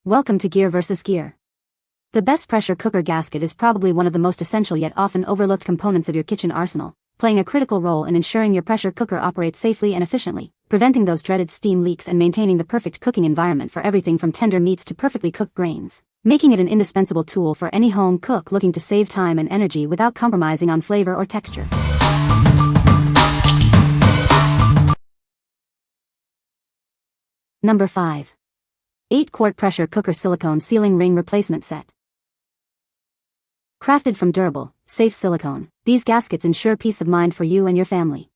Welcome to Gear vs. Gear. The best pressure cooker gasket is probably one of the most essential yet often overlooked components of your kitchen arsenal, playing a critical role in ensuring your pressure cooker operates safely and efficiently, preventing those dreaded steam leaks and maintaining the perfect cooking environment for everything from tender meats to perfectly cooked grains, making it an indispensable tool for any home cook looking to save time and energy without compromising on flavor or texture. Number 5. 8-quart Pressure Cooker Silicone Sealing Ring Replacement Set. Crafted from durable, safe silicone, these gaskets ensure peace of mind for you and your family.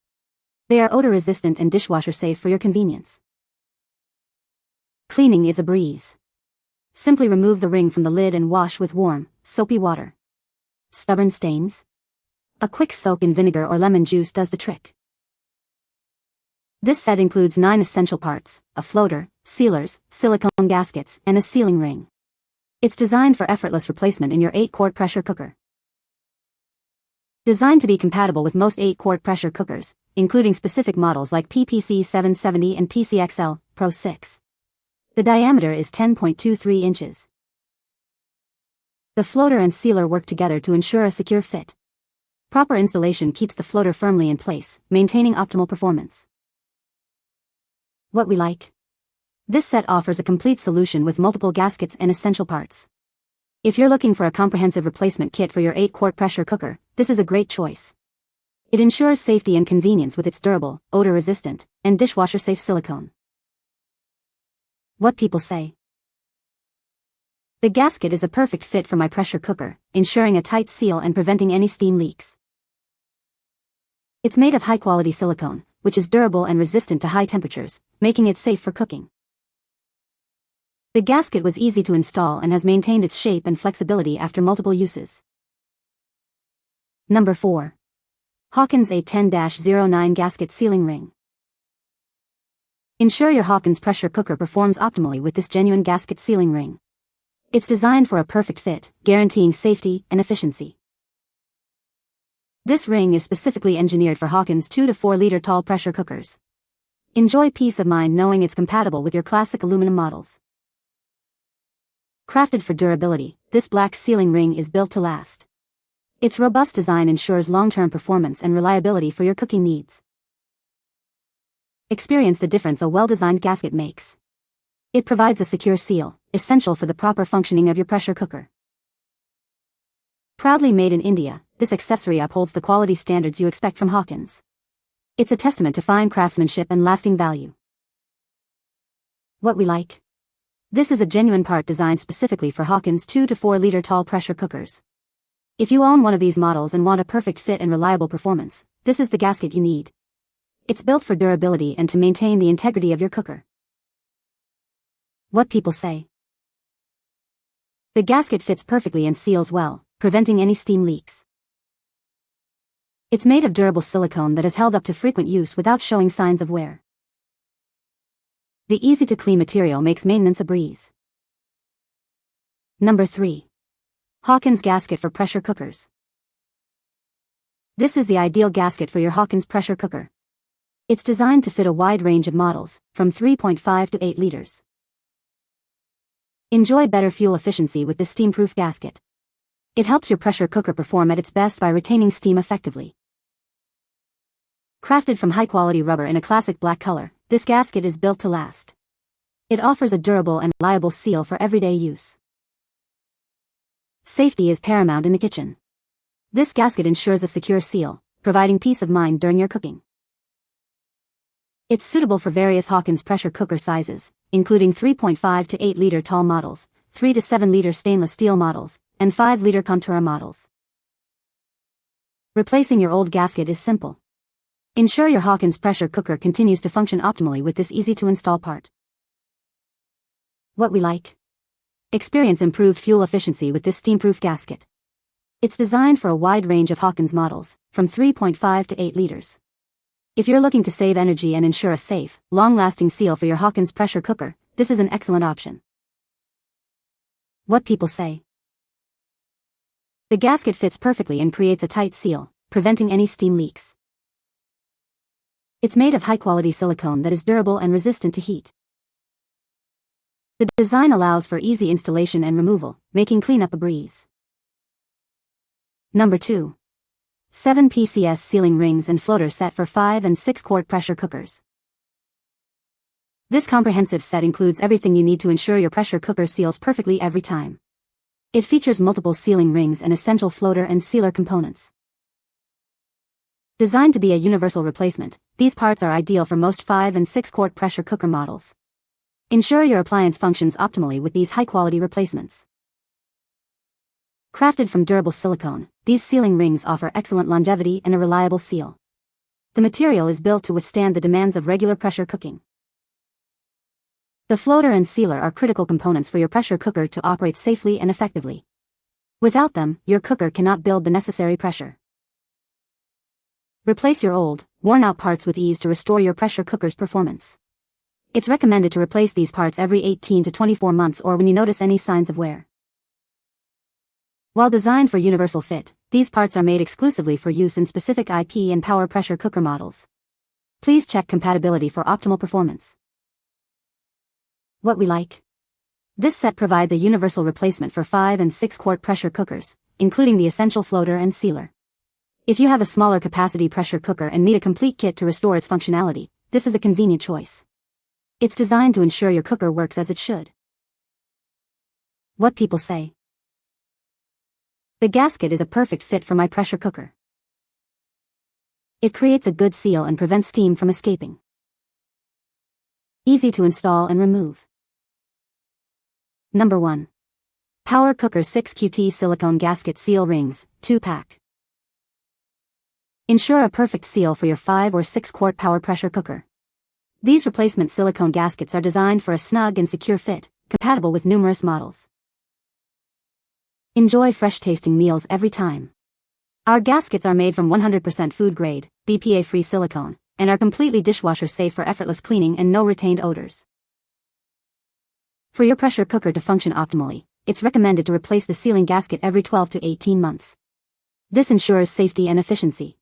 They are odor-resistant and dishwasher-safe for your convenience. Cleaning is a breeze. Simply remove the ring from the lid and wash with warm, soapy water. Stubborn stains? A quick soak in vinegar or lemon juice does the trick. This set includes 9 essential parts: a floater, sealers, silicone gaskets, and a sealing ring. It's designed for effortless replacement in your 8-quart pressure cooker. Designed to be compatible with most 8-quart pressure cookers, including specific models like PPC 770 and PCXL Pro 6. The diameter is 10.23 inches. The floater and sealer work together to ensure a secure fit. Proper installation keeps the floater firmly in place, maintaining optimal performance. What we like? This set offers a complete solution with multiple gaskets and essential parts. If you're looking for a comprehensive replacement kit for your 8-quart pressure cooker, this is a great choice. It ensures safety and convenience with its durable, odor-resistant, and dishwasher-safe silicone. What people say? The gasket is a perfect fit for my pressure cooker, ensuring a tight seal and preventing any steam leaks. It's made of high-quality silicone, which is durable and resistant to high temperatures, making it safe for cooking. The gasket was easy to install and has maintained its shape and flexibility after multiple uses. Number 4. Hawkins A10-09 Gasket Sealing Ring. Ensure your Hawkins pressure cooker performs optimally with this genuine gasket sealing ring. It's designed for a perfect fit, guaranteeing safety and efficiency. This ring is specifically engineered for Hawkins 2 to 4 liter tall pressure cookers. Enjoy peace of mind knowing it's compatible with your classic aluminum models. Crafted for durability, this black sealing ring is built to last. Its robust design ensures long-term performance and reliability for your cooking needs. Experience the difference a well-designed gasket makes. It provides a secure seal, essential for the proper functioning of your pressure cooker. Proudly made in India, this accessory upholds the quality standards you expect from Hawkins. It's a testament to fine craftsmanship and lasting value. What we like? This is a genuine part designed specifically for Hawkins 2 to 4 liter tall pressure cookers. If you own one of these models and want a perfect fit and reliable performance, this is the gasket you need. It's built for durability and to maintain the integrity of your cooker. What people say? The gasket fits perfectly and seals well, preventing any steam leaks. It's made of durable silicone that has held up to frequent use without showing signs of wear. The easy-to-clean material makes maintenance a breeze. Number 3. Hawkins Gasket for Pressure Cookers. This is the ideal gasket for your Hawkins pressure cooker. It's designed to fit a wide range of models, from 3.5 to 8 liters. Enjoy better fuel efficiency with this steam-proof gasket. It helps your pressure cooker perform at its best by retaining steam effectively. Crafted from high-quality rubber in a classic black color, this gasket is built to last. It offers a durable and reliable seal for everyday use. Safety is paramount in the kitchen. This gasket ensures a secure seal, providing peace of mind during your cooking. It's suitable for various Hawkins pressure cooker sizes, including 3.5 to 8 liter tall models, 3 to 7 liter stainless steel models, and 5 liter Contura models. Replacing your old gasket is simple. Ensure your Hawkins pressure cooker continues to function optimally with this easy-to-install part. What we like? Experience improved fuel efficiency with this steam-proof gasket. It's designed for a wide range of Hawkins models, from 3.5 to 8 liters. If you're looking to save energy and ensure a safe, long-lasting seal for your Hawkins pressure cooker, this is an excellent option. What people say? The gasket fits perfectly and creates a tight seal, preventing any steam leaks. It's made of high-quality silicone that is durable and resistant to heat. The design allows for easy installation and removal, making cleanup a breeze. Number 2. 7 PCS sealing rings and floater set for 5 and 6 quart pressure cookers. This comprehensive set includes everything you need to ensure your pressure cooker seals perfectly every time. It features multiple sealing rings and essential floater and sealer components. Designed to be a universal replacement, these parts are ideal for most 5 and 6 quart pressure cooker models. Ensure your appliance functions optimally with these high-quality replacements. Crafted from durable silicone, these sealing rings offer excellent longevity and a reliable seal. The material is built to withstand the demands of regular pressure cooking. The floater and sealer are critical components for your pressure cooker to operate safely and effectively. Without them, your cooker cannot build the necessary pressure. Replace your old, worn-out parts with ease to restore your pressure cooker's performance. It's recommended to replace these parts every 18 to 24 months or when you notice any signs of wear. While designed for universal fit, these parts are made exclusively for use in specific IP and power pressure cooker models. Please check compatibility for optimal performance. What we like. This set provides a universal replacement for 5 and 6 quart pressure cookers, including the essential floater and sealer. If you have a smaller capacity pressure cooker and need a complete kit to restore its functionality, this is a convenient choice. It's designed to ensure your cooker works as it should. What people say. The gasket is a perfect fit for my pressure cooker. It creates a good seal and prevents steam from escaping. Easy to install and remove. Number 1. Power Cooker 6QT Silicone Gasket Seal Rings, 2-pack. Ensure a perfect seal for your 5 or 6 quart power pressure cooker. These replacement silicone gaskets are designed for a snug and secure fit, compatible with numerous models. Enjoy fresh-tasting meals every time. Our gaskets are made from 100% food-grade, BPA-free silicone, and are completely dishwasher-safe for effortless cleaning and no retained odors. For your pressure cooker to function optimally, it's recommended to replace the sealing gasket every 12 to 18 months. This ensures safety and efficiency.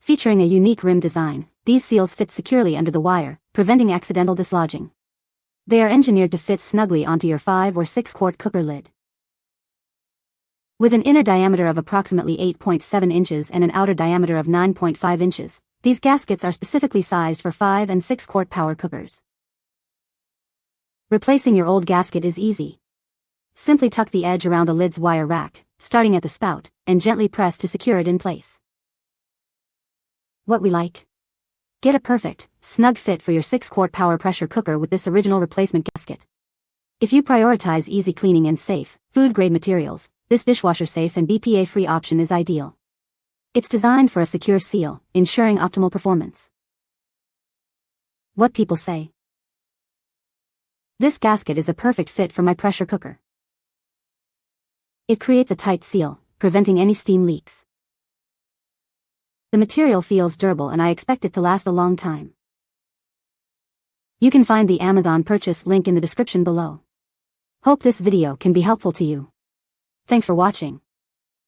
Featuring a unique rim design, these seals fit securely under the wire, preventing accidental dislodging. They are engineered to fit snugly onto your 5 or 6 quart cooker lid. With an inner diameter of approximately 8.7 inches and an outer diameter of 9.5 inches, these gaskets are specifically sized for 5 and 6 quart power cookers. Replacing your old gasket is easy. Simply tuck the edge around the lid's wire rack, starting at the spout, and gently press to secure it in place. What we like. Get a perfect, snug fit for your 6 quart power pressure cooker with this original replacement gasket. If you prioritize easy cleaning and safe, food-grade materials, this dishwasher-safe and BPA-free option is ideal. It's designed for a secure seal, ensuring optimal performance. What people say. This gasket is a perfect fit for my pressure cooker. It creates a tight seal, preventing any steam leaks. The material feels durable and I expect it to last a long time. You can find the Amazon purchase link in the description below. Hope this video can be helpful to you. Thanks for watching.